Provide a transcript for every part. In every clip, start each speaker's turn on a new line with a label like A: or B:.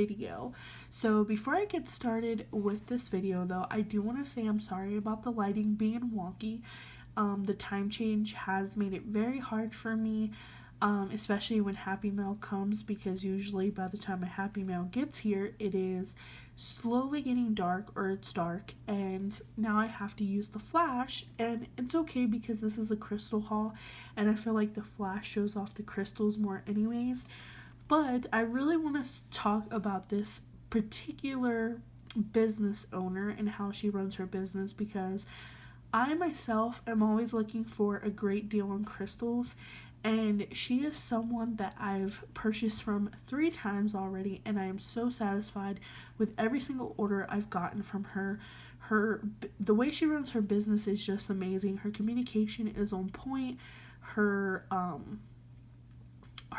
A: video. So before I get started with this video though, I do want to say I'm sorry about the lighting being wonky. The time change has made it very hard for me, especially when Happy Mail comes, because usually by the time a Happy Mail gets here, it is slowly getting dark, or it's dark, and now I have to use the flash. And it's okay because this is a crystal haul and I feel like the flash shows off the crystals more anyways. But I really want to talk about this particular business owner and how she runs her business, because I myself am always looking for a great deal on crystals, and she is someone that I've purchased from 3 times already, and I am so satisfied with every single order I've gotten from her. The way she runs her business is just amazing. Her communication is on point. Her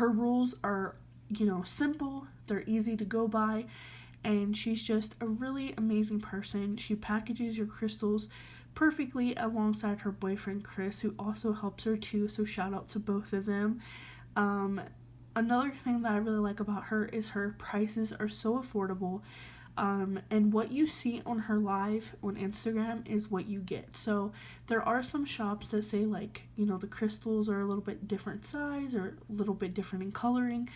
A: rules are, simple. They're easy to go by, and she's just a really amazing person. She packages your crystals perfectly alongside her boyfriend Chris, who also helps her too, so shout out to both of them. Another thing that I really like about her is her prices are so affordable, and what you see on her live on Instagram is what you get. So there are some shops that say, like, the crystals are a little bit different size or a little bit different in coloring,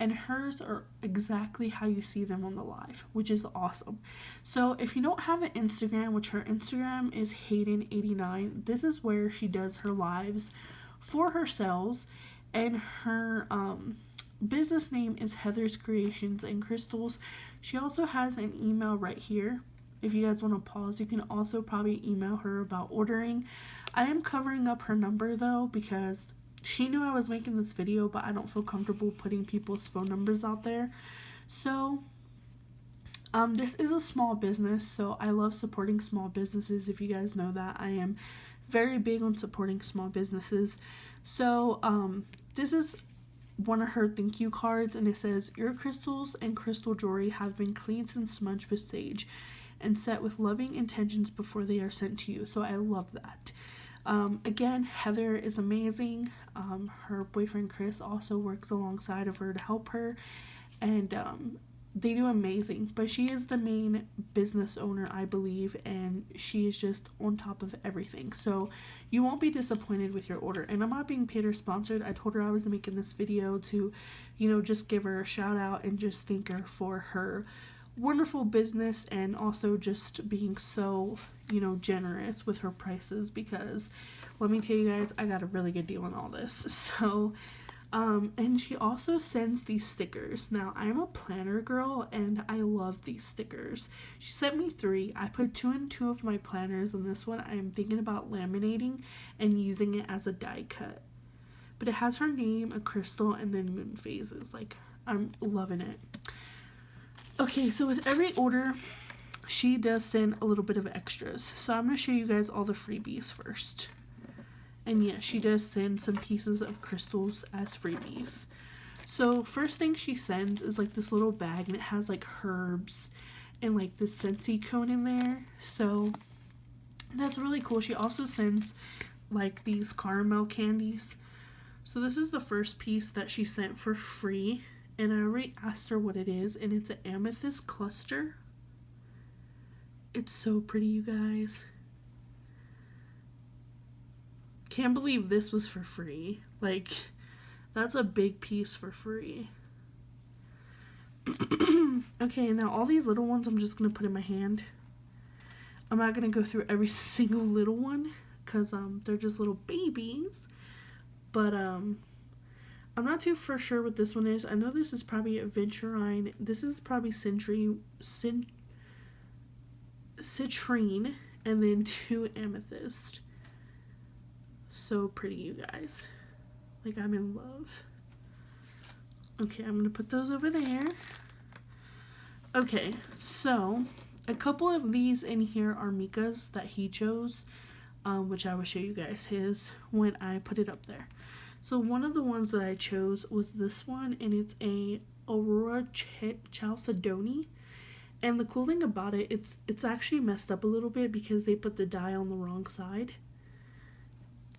A: and hers are exactly how you see them on the live, which is awesome. So if you don't have an Instagram, which her Instagram is Hayden89, this is where she does her lives for her sales, and her business name is Heather's Creations and Crystals. She also has an email right here. If you guys want to pause, you can also probably email her about ordering. I am covering up her number though, because she knew I was making this video, but I don't feel comfortable putting people's phone numbers out there. So this is a small business, so I love supporting small businesses. If you guys know that, I am very big on supporting small businesses. So this is one of her thank you cards, and it says, "Your crystals and crystal jewelry have been cleansed and smudged with sage and set with loving intentions before they are sent to you." So I love that. Again, Heather is amazing. Her boyfriend Chris also works alongside of her to help her, and they do amazing. But she is the main business owner, I believe, and she is just on top of everything. So you won't be disappointed with your order. And I'm not being paid or sponsored. I told her I was making this video to, just give her a shout out and just thank her for her wonderful business, and also just being so, generous with her prices, because let me tell you guys, I got a really good deal on all this. So and she also sends these stickers. Now, I'm a planner girl and I love these stickers. She sent me 3. I put 2 in 2 of my planners, and this one I'm thinking about laminating and using it as a die cut. But it has her name, a crystal, and then moon phases. Like, I'm loving it. Okay, so with every order, she does send a little bit of extras. So I'm going to show you guys all the freebies first. And yeah, she does send some pieces of crystals as freebies. So first thing she sends is like this little bag, and it has like herbs and like this Scentsy cone in there. So that's really cool. She also sends like these caramel candies. So this is the first piece that she sent for free, and I already asked her what it is, and it's an amethyst cluster. It's so pretty, you guys. Can't believe this was for free. Like, that's a big piece for free. Okay, now all these little ones I'm just going to put in my hand. I'm not going to go through every single little one, because they're just little babies. But I'm not too for sure what this one is. I know this is probably a Venturine. This is probably citrine, and then 2 amethyst. So pretty, you guys. Like, I'm in love. Okay, I'm gonna put those over there. Okay, so a couple of these in here are Micah's that he chose, which I will show you guys his when I put it up there. So one of the ones that I chose was this one, and it's a Aurora Chalcedony. And the cool thing about it, it's actually messed up a little bit because they put the die on the wrong side.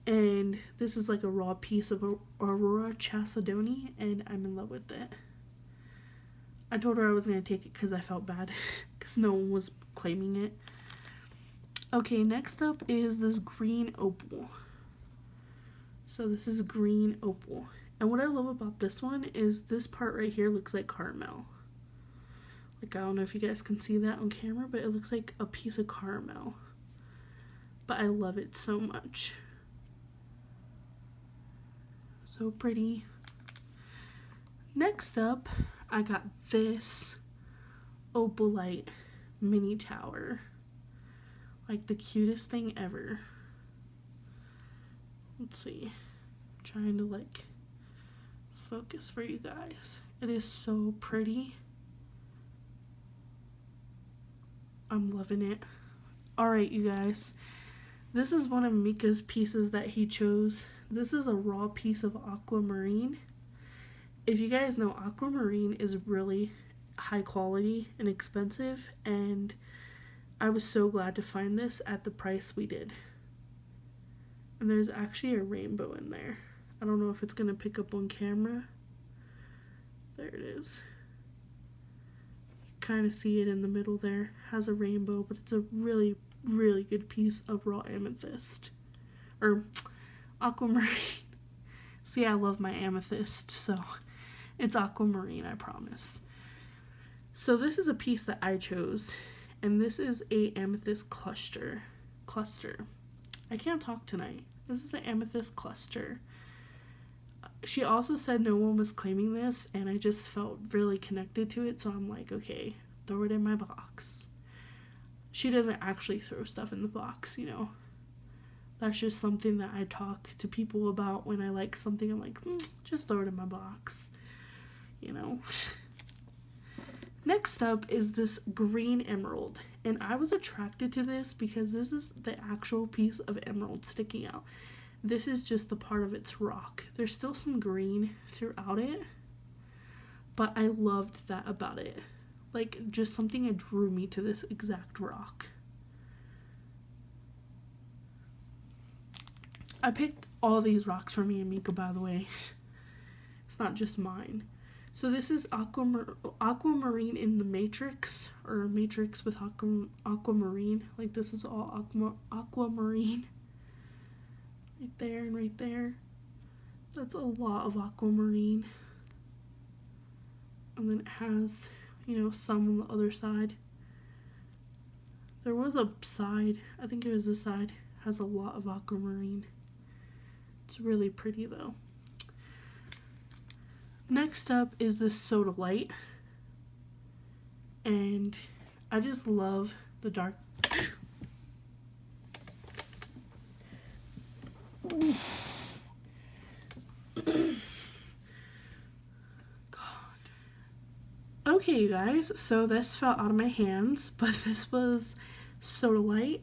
A: And this is like a raw piece of Aurora Chalcedony, and I'm in love with it. I told her I was going to take it because I felt bad because no one was claiming it. Okay, next up is this green opal. So this is green opal. And what I love about this one is this part right here looks like caramel. Like, I don't know if you guys can see that on camera, but it looks like a piece of caramel. But I love it so much. So pretty. Next up, I got this opalite mini tower. Like the cutest thing ever. Let's see. I'm trying to like focus for you guys. It is so pretty. I'm loving it. Alright, you guys. This is one of Micah's pieces that he chose. This is a raw piece of aquamarine. If you guys know, aquamarine is really high quality and expensive, and I was so glad to find this at the price we did. And there's actually a rainbow in there. I don't know if it's going to pick up on camera. There it is. You kind of see it in the middle there. Has a rainbow, but it's a really, really good piece of raw amethyst. Or aquamarine. See, I love my amethyst, so it's aquamarine, I promise. So this is a piece that I chose, and this is a amethyst cluster. I can't talk tonight. This is the amethyst cluster. She also said no one was claiming this, and I just felt really connected to it, so I'm like, okay, throw it in my box. She doesn't actually throw stuff in the box, you know. That's just something that I talk to people about when I like something. I'm like, just throw it in my box, you know. Next up is this green emerald, and I was attracted to this because this is the actual piece of emerald sticking out. This is just the part of its rock. There's still some green throughout it, but I loved that about it. Like, just something that drew me to this exact rock. I picked all these rocks for me and Micah, by the way. It's not just mine. So this is aquamarine in the matrix, or matrix with aquamarine. Like, this is all aquamarine. Right there and right there. That's a lot of aquamarine. And then it has, you know, some on the other side. There was a side, I think it was this side, has a lot of aquamarine. It's really pretty though. Next up is this sodalite. And I just love the dark. Okay, you guys, so this fell out of my hands, but this was sodalite.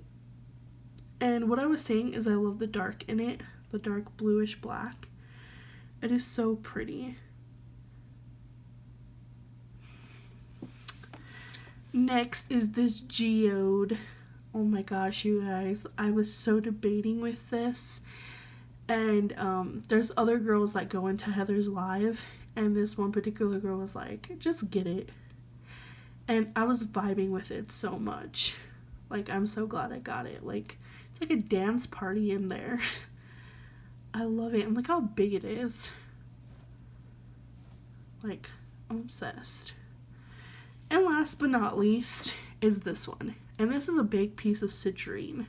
A: And what I was saying is I love the dark in it, the dark bluish black. It is so pretty. Next is this geode. Oh my gosh, you guys, I was so debating with this. And there's other girls that go into Heather's live, and this one particular girl was like, just get it. And I was vibing with it so much. Like, I'm so glad I got it. Like, it's like a dance party in there. I love it. And look how big it is. Like, I'm obsessed. And last but not least is this one. And this is a big piece of citrine,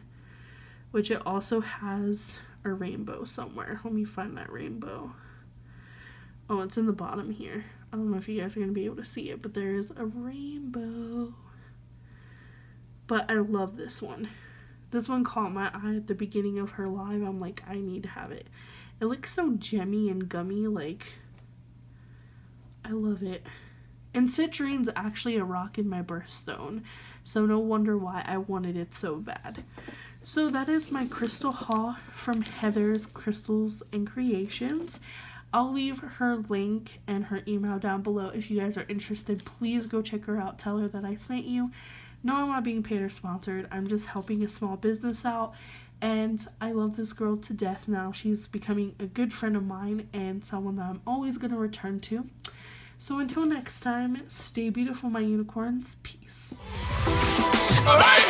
A: which it also has a rainbow somewhere. Let me find that rainbow. Oh, it's in the bottom here. I don't know if you guys are going to be able to see it, but there is a rainbow. But I love this one. This one caught my eye at the beginning of her live. I'm like, I need to have it. It looks so gemmy and gummy. Like, I love it. And citrine's actually a rock in my birthstone, so no wonder why I wanted it so bad. So that is my crystal haul from Heather's Crystals and Creations. I'll leave her link and her email down below. If you guys are interested, please go check her out. Tell her that I sent you. No, I'm not being paid or sponsored. I'm just helping a small business out, and I love this girl to death now. She's becoming a good friend of mine and someone that I'm always going to return to. So until next time, stay beautiful, my unicorns. Peace.
B: Bye.